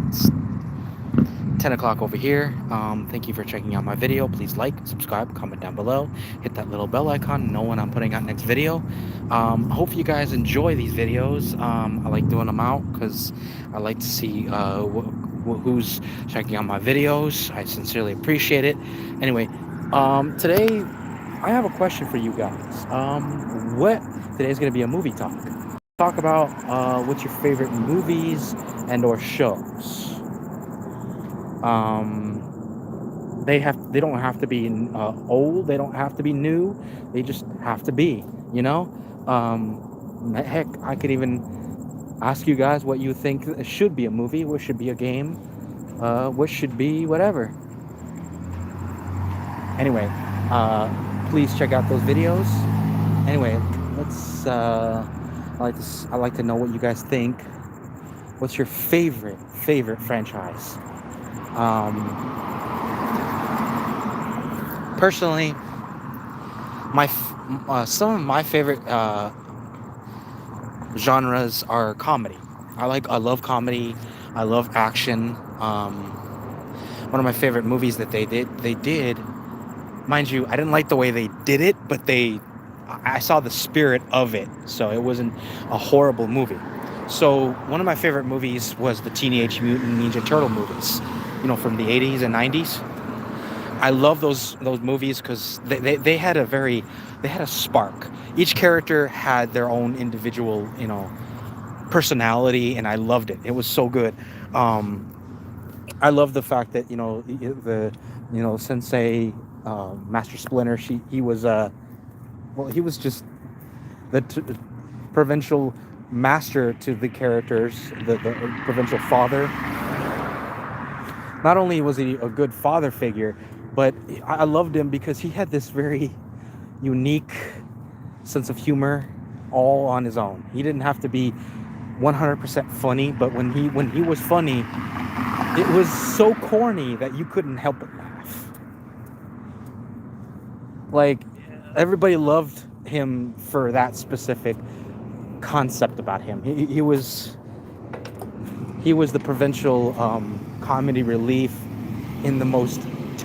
It's 10 o'clock over here. Thank you for checking out my video. Please like, subscribe, comment down below, hit that little bell icon, know when I'm putting out next video. I hope you guys enjoy these videos. I like doing them out because I like to see who's checking out my videos. I sincerely appreciate it. Anyway, today I have a question for you guys. Today's gonna be a movie talk. Talk about what's your favorite movies and or shows. They don't have to be old, they don't have to be new, they just have to be, you know. Heck, I could even ask you guys what you think should be a movie, what should be a game, what should be whatever. Anyway, please check out those videos. Anyway, let's I like to know what you guys think. What's your favorite franchise? Personally, some of my favorite genres are comedy. I love comedy. I love action. One of my favorite movies that they did, mind you, I didn't like the way they did it, but I saw the spirit of it, so it wasn't a horrible movie. So one of my favorite movies was the Teenage Mutant Ninja Turtle movies, you know, from the 80s and 90s. I love those movies because they had a spark. Each character had their own individual, you know, personality, and I loved it. It was so good. I love the fact that, you know, Sensei, Master Splinter, he was just the provincial master to the characters, the provincial father. Not only was he a good father figure, but I loved him because he had this very unique sense of humor all on his own. He didn't have to be 100% funny, but when he was funny, it was so corny that you couldn't help but laugh. Like, everybody loved him for that specific concept about him. He was the provincial comedy relief in the most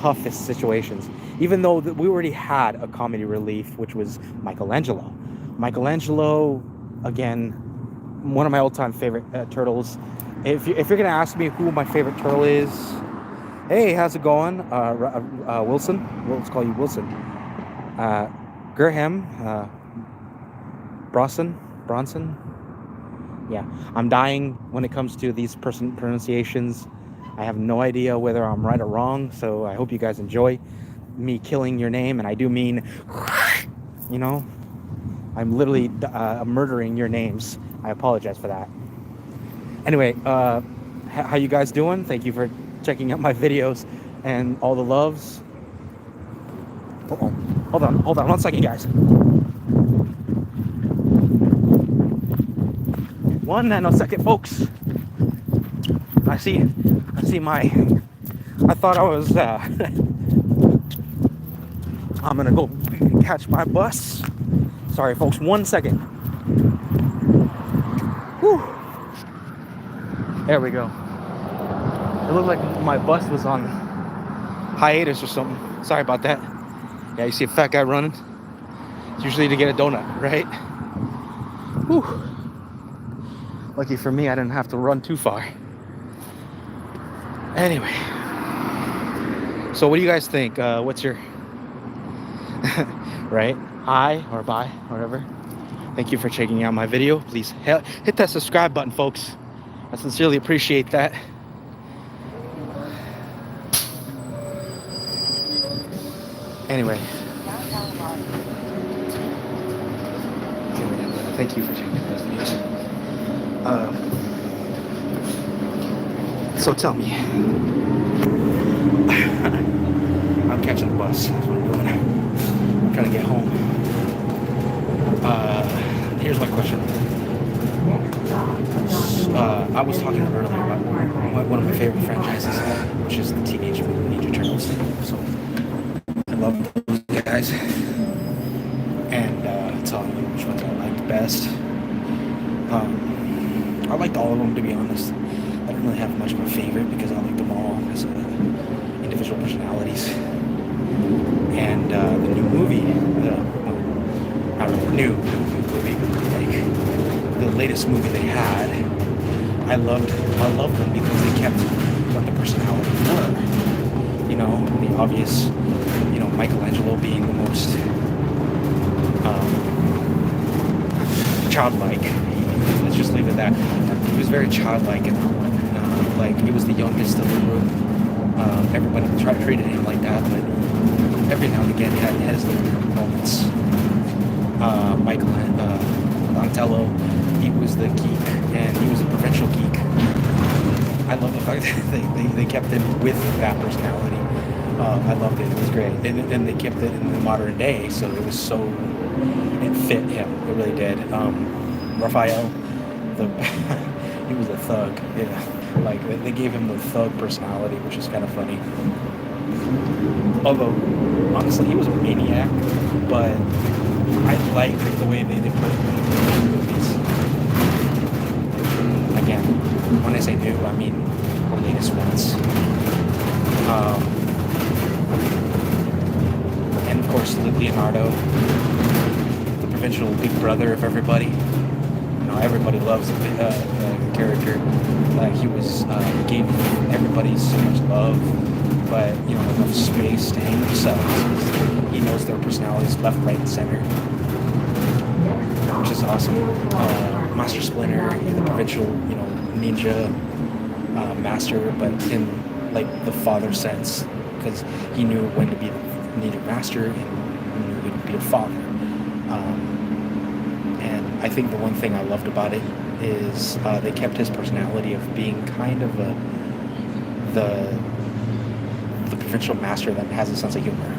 toughest situations. Even though we already had a comedy relief, which was Michelangelo. Michelangelo, again, one of my all-time favorite turtles. If you're gonna ask me who my favorite turtle is, hey, how's it going? Wilson. Let's call you Wilson. Graham. Bronson. Yeah, I'm dying when it comes to these pronunciations. I have no idea whether I'm right or wrong, so I hope you guys enjoy me killing your name, and I do mean, you know, I'm literally murdering your names. I apologize for that. Anyway, how you guys doing? Thank you for checking out my videos and all the loves. Hold on 1 second, guys. 1 nanosecond, folks. I thought I was I'm gonna go catch my bus. Sorry, folks, 1 second. Whew. There we go. It looked like my bus was on hiatus or something. Sorry about that. Yeah, you see a fat guy running? It's usually to get a donut, right? Whew. Lucky for me, I didn't have to run too far. Anyway, so what do you guys think? What's your right? Hi or bye, whatever. Thank you for checking out my video. Please hit that subscribe button, folks. I sincerely appreciate that. Anyway, thank you for checking out those videos. So tell me, I'm catching the bus. That's what I'm doing. I'm trying to get home. Here's my question. I was talking earlier about one of my favorite franchises, which is the Teenage Mutant Ninja Turtles. So I love those guys, and telling you which ones I liked best. I liked all of them, to be honest. I didn't really have much much my favorite because I like them all as individual personalities. And the new movie, I don't know, new movie, like the latest movie they had, I loved them because they kept what the personalities were. You know, the obvious, you know, Michelangelo being the most childlike. Let's just leave it at that. He was very childlike in that one. Like he was the youngest of the group. Everybody treated him like that, but every now and again he had his little moments. Donatello, he was the geek, and he was a provincial geek. I love the fact that they kept him with that personality. I loved it. It was great, and they kept it in the modern day, so it was so it fit him. It really did. Raphael, he was a thug. Yeah, like they gave him the thug personality, which is kind of funny. Although honestly, he was a maniac, but I like the way they did put it in the movies. Again, when I say new, I mean the latest ones. And of course, Leonardo, the provincial big brother of everybody. You know, everybody loves the character. He was gave everybody so much love, but you know, enough space to hang themselves. He knows their personalities left, right, and center, which is awesome. Master Splinter, the provincial, you know, ninja master, but in like the father sense, because he knew when to be the ninja master and knew when to be a father. And I think the one thing I loved about it is they kept his personality of being kind of the provincial master that has a sense of humor.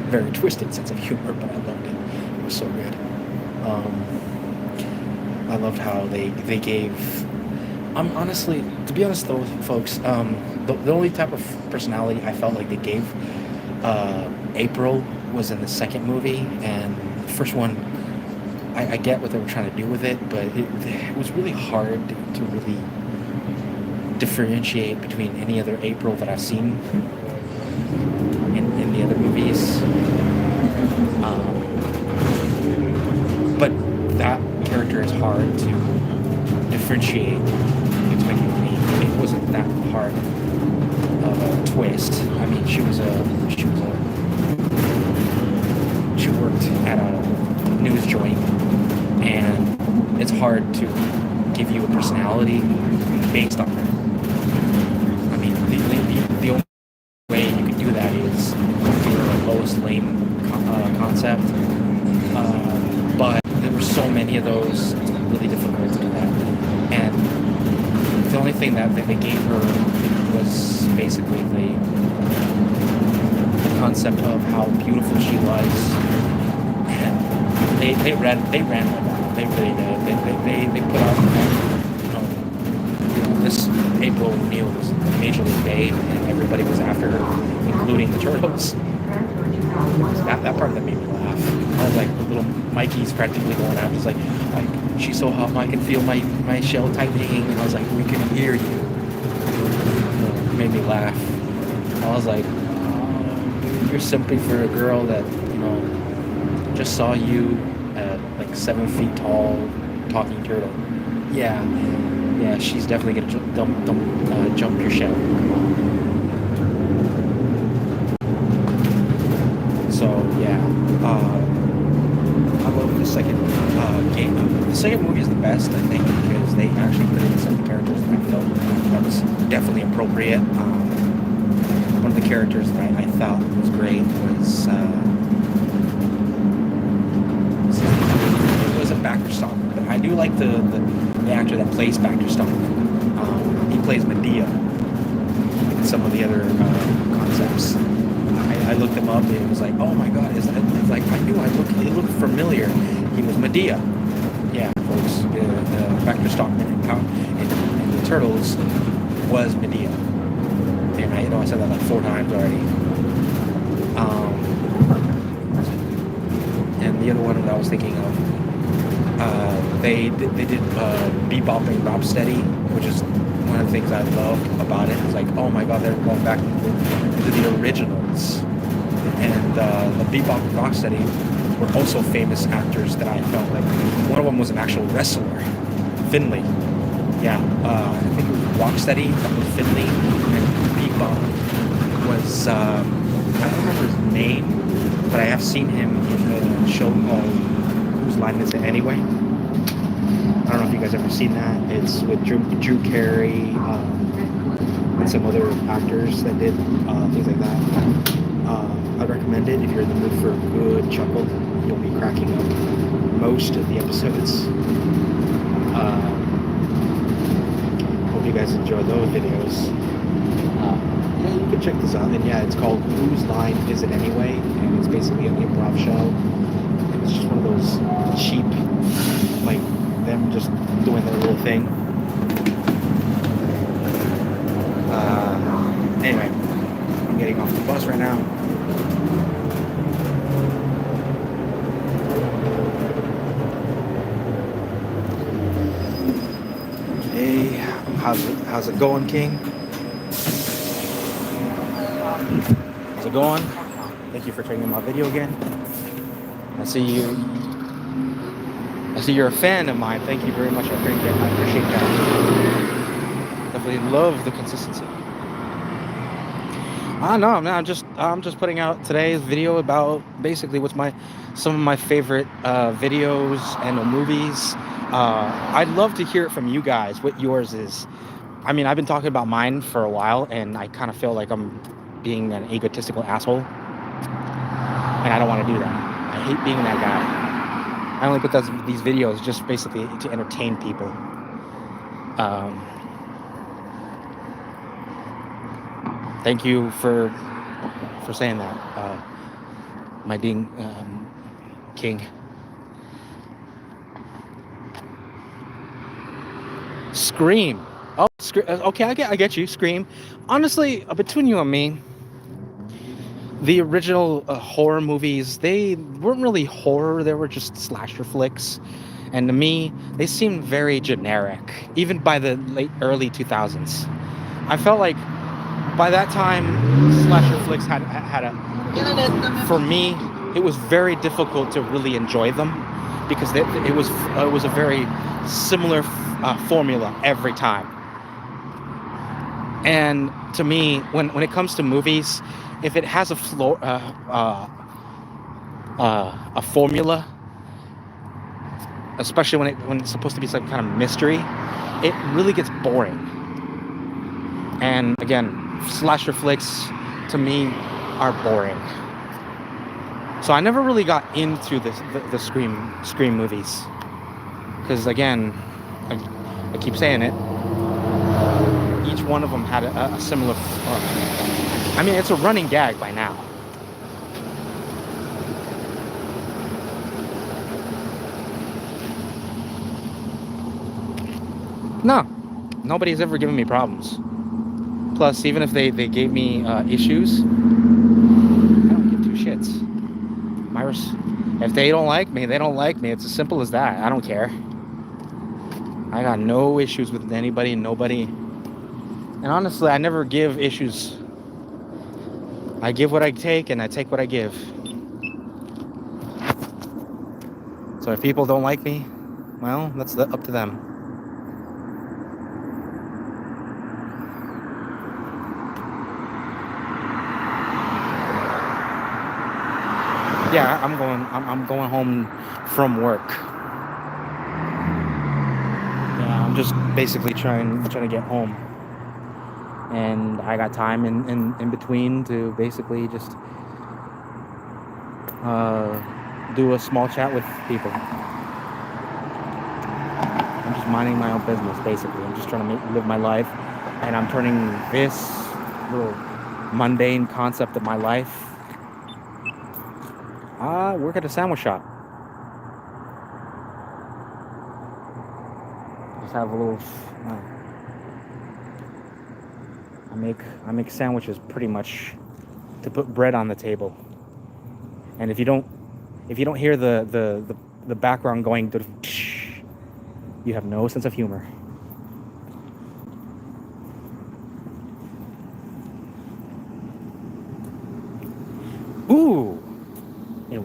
Very twisted sense of humor, but I loved it. It was so good. I loved how they gave. Honestly, to be honest though, folks, the only type of personality I felt like they gave April was in the second movie, and the first one, I get what they were trying to do with it, but it was really hard to really differentiate between any other April that I've seen in the other movies. But that character is hard to differentiate between you and me. It wasn't that hard of a twist. I mean, she worked at a news joint, and it's hard to give you a personality based on her. I mean, the only way you could do that is through a Lois Lane concept, but there were so many of those. It's really difficult to do that, and the only thing that they gave her was basically the concept of how beautiful she was, and they ran with that. They really did. They put out, you know, this April O'Neil was majorly made, and everybody was after her, including the turtles. That part that made me laugh. I was like, little Mikey's practically going after. He's like, she's so hot, I can feel my shell tightening, and I was like, we can hear you. It made me laugh. I was like, you're simping for a girl that, you know, just saw you at like 7 feet tall, talking turtle. Yeah, she's definitely gonna jump your shell. So yeah, I love the second game. The second movie is the best, I think, because they actually put in some characters that I felt that was definitely appropriate. One of the characters that I thought was great was it was a Baxter-Stockman, but I do like the actor that plays Baxter-Stockman. He plays Medea in some of the other concepts. I looked him up and it was like, oh my god, it's like I knew it looked familiar. He was Medea. Yeah, folks, Baxter-Stockman in the Turtles was Medea. And I said that like 4 times already. And the other one that I was thinking of, they did Bebop and Rocksteady, which is one of the things I love about it is like, oh my god, they're going back into the originals. And the Bebop and Rocksteady were also famous actors that I felt like one of them was an actual wrestler, Finley. Yeah, I think it was Rocksteady that was Finley, and Bebop was I don't remember his name, but I have seen him in the show called Whose Line Is It Anyway? I don't know if you guys ever seen that. It's with Drew Carey and some other actors that did things like that. I recommend it if you're in the mood for a good chuckle. You'll be cracking up most of the episodes. Hope you guys enjoy those videos. Yeah, you can check this out. And yeah, it's called Whose Line Is It Anyway? And it's basically an improv show. And it's just one of those cheap, like them just doing their little thing. Anyway, I'm getting off the bus right now. Hey, how's it going, King? How's it going? Thank you for checking my video again. I see you're a fan of mine. Thank you very much. I appreciate that. Definitely love the consistency. No, I'm just putting out today's video about basically some of my favorite videos and movies. I'd love to hear it from you guys, what yours is. I mean, I've been talking about mine for a while, and I kind of feel like I'm being an egotistical asshole, and I don't want to do that. I hate being that guy. I only put these videos just basically to entertain people. Thank you for saying that, my ding King. Scream. Oh, okay, I get you. Scream. Honestly, between you and me, the original horror movies, they weren't really horror. They were just slasher flicks. And to me, they seemed very generic, even by the early 2000s. I felt like by that time, slasher flicks had a... For me, it was very difficult to really enjoy them because it was a very similar formula every time. And to me, when it comes to movies, if it has a formula, especially when it's supposed to be some kind of mystery, it really gets boring. And again, slasher flicks to me are boring. So I never really got into the Scream movies because again, I keep saying it. Each one of them had a similar. I mean, it's a running gag by now. No, nobody's ever given me problems. Plus, even if they gave me issues, I don't give two shits. If they don't like me, they don't like me. It's as simple as that. I don't care. I got no issues with anybody and nobody. And honestly, I never give issues. I give what I take, and I take what I give. So if people don't like me, well, that's up to them. Yeah, I'm going home from work. Yeah, I'm just basically trying to get home. And I got time in between to basically just do a small chat with people. I'm just minding my own business, basically. I'm just trying to live my life, and I'm turning this little mundane concept of my life. I work at a sandwich shop. Just have a little. I make sandwiches pretty much to put bread on the table. And if you don't hear the background going, you have no sense of humor.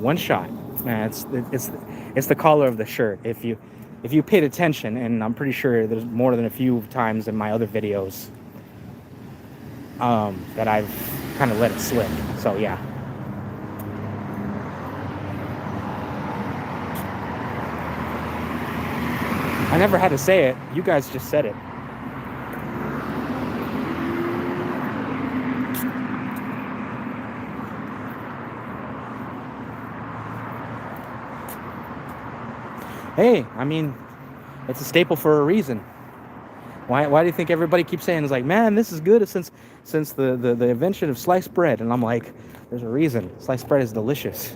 one shot. Man, it's the collar of the shirt. If you paid attention, and I'm pretty sure there's more than a few times in my other videos that I've kind of let it slip. So yeah. I never had to say it. You guys just said it. Hey, I mean, it's a staple for a reason. Why do you think everybody keeps saying, it's like, man, this is good since the invention of sliced bread? And I'm like, there's a reason. Sliced bread is delicious.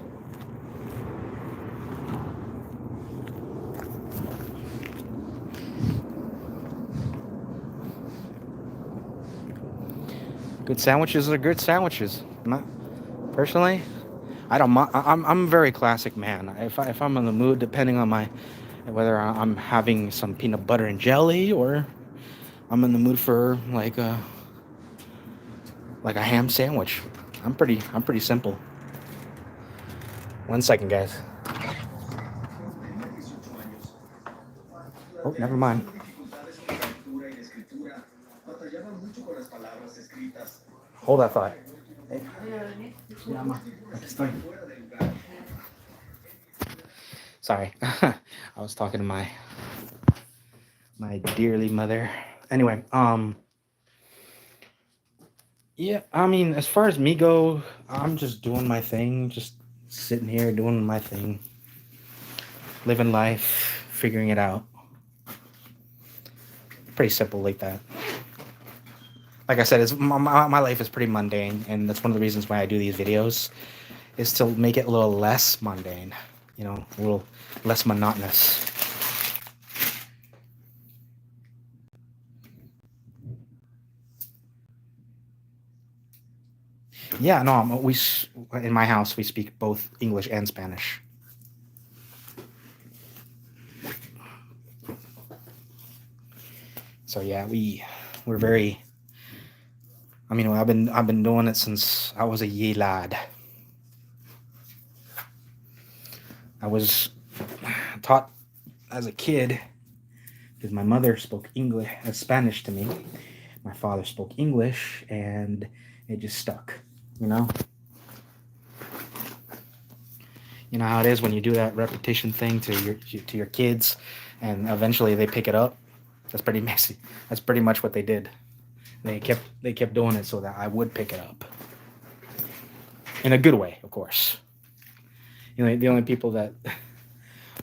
Good sandwiches are good sandwiches. Personally, I don't. I'm a very classic man. If I'm in the mood, depending on whether I'm having some peanut butter and jelly or I'm in the mood for like a ham sandwich. I'm pretty simple. 1 second, guys. Oh, never mind. Hold that thought. Hey. Sorry, I was talking to my dearly mother. Anyway, yeah, I mean, as far as me go, I'm just doing my thing, just sitting here doing my thing, living life, figuring it out. Pretty simple like that. Like I said, my life is pretty mundane, and that's one of the reasons why I do these videos, is to make it a little less mundane, a little less monotonous. Yeah, no, in my house we speak both English and Spanish. So yeah, we're very. I mean, I've been doing it since I was a ye lad. I was taught as a kid because my mother spoke Spanish to me. My father spoke English, and it just stuck. You know how it is when you do that repetition thing to your kids, and eventually they pick it up. That's pretty messy. That's pretty much what they did. They kept doing it so that I would pick it up. In a good way, of course. The only people that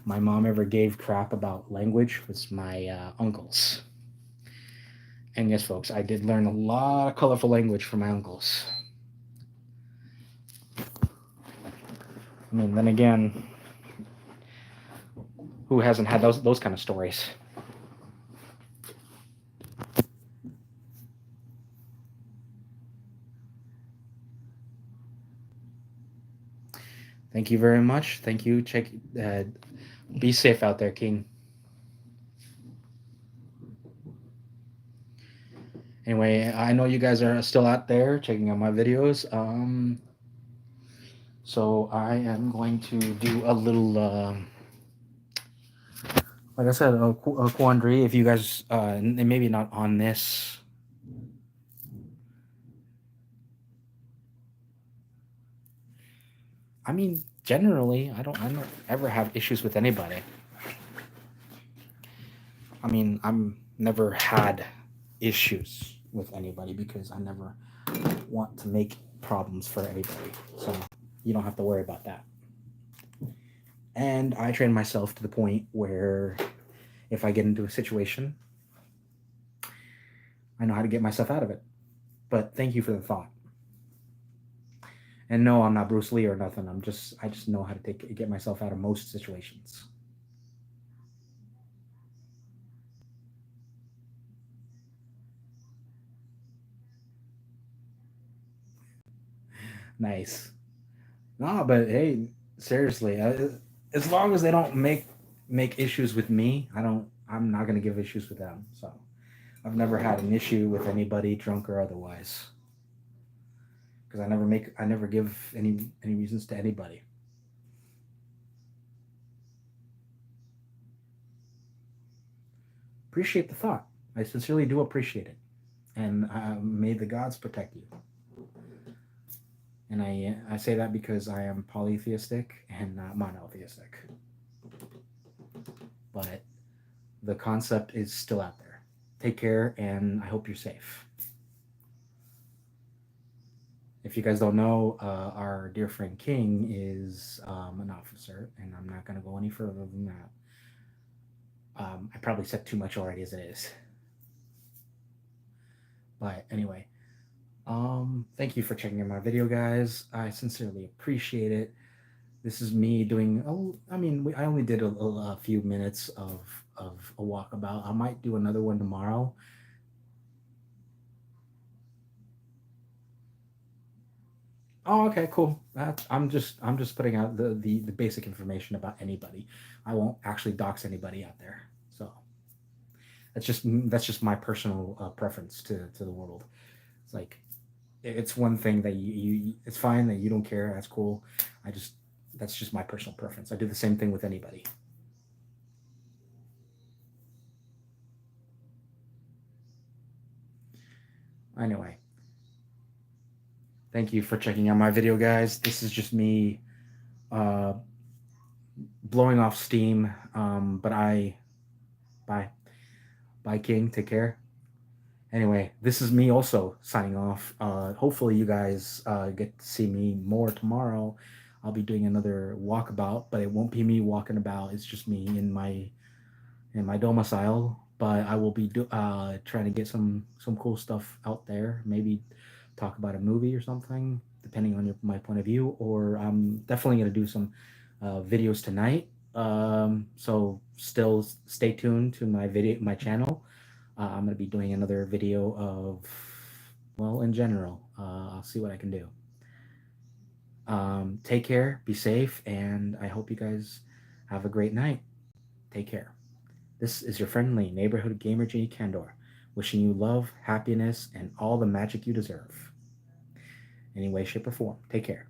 my mom ever gave crap about language was my uncles. And yes, folks, I did learn a lot of colorful language from my uncles. I mean, then again, who hasn't had those kind of stories? Thank you very much. Thank you. Be safe out there, King. Anyway, I know you guys are still out there checking out my videos. So I am going to do a little, like I said, a quandary. If you guys, maybe not on this. I mean, generally, I don't ever have issues with anybody. I mean, I'm never had issues with anybody because I never want to make problems for anybody. So you don't have to worry about that. And I train myself to the point where if I get into a situation, I know how to get myself out of it. But thank you for the thought. And no, I'm not Bruce Lee or nothing. I just know how to get myself out of most situations. Nice. No, but hey, seriously, as long as they don't make issues with me, I'm not gonna give issues with them. So I've never had an issue with anybody, drunk or otherwise, because I never give any reasons to anybody. appreciate the thought. I sincerely do appreciate it. And may the gods protect you. And I say that because I am polytheistic and not monotheistic. But the concept is still out there. Take care, and I hope you're safe. If you guys don't know, our dear friend King is an officer, and I'm not going to go any further than that. I probably said too much already as it is. But anyway, thank you for checking out my video, guys. I sincerely appreciate it. This is me doing. Oh, I mean, I only did a few minutes of a walkabout. I might do another one tomorrow. Oh, okay, cool. I'm just putting out the basic information about anybody. I won't actually dox anybody out there. So that's just my personal preference to the world. It's like it's one thing that you it's fine that you don't care. That's cool. I just that's just my personal preference. I do the same thing with anybody. Anyway, thank you for checking out my video, guys. This is just me uh, blowing off steam. But bye, bye, King. Take care. Anyway, this is me also signing off. Hopefully, you guys get to see me more tomorrow. I'll be doing another walkabout, but it won't be me walking about. It's just me in my domicile. But I will be trying to get some cool stuff out there. Maybe talk about a movie or something, depending on my point of view. Or I'm definitely gonna do some videos tonight. So still stay tuned to my channel. I'm gonna be doing another video of, well, in general. I'll see what I can do. Take care, be safe, and I hope you guys have a great night. Take care. This is your friendly neighborhood gamer J Candor, wishing you love, happiness, and all the magic you deserve. Any way, shape, or form. Take care.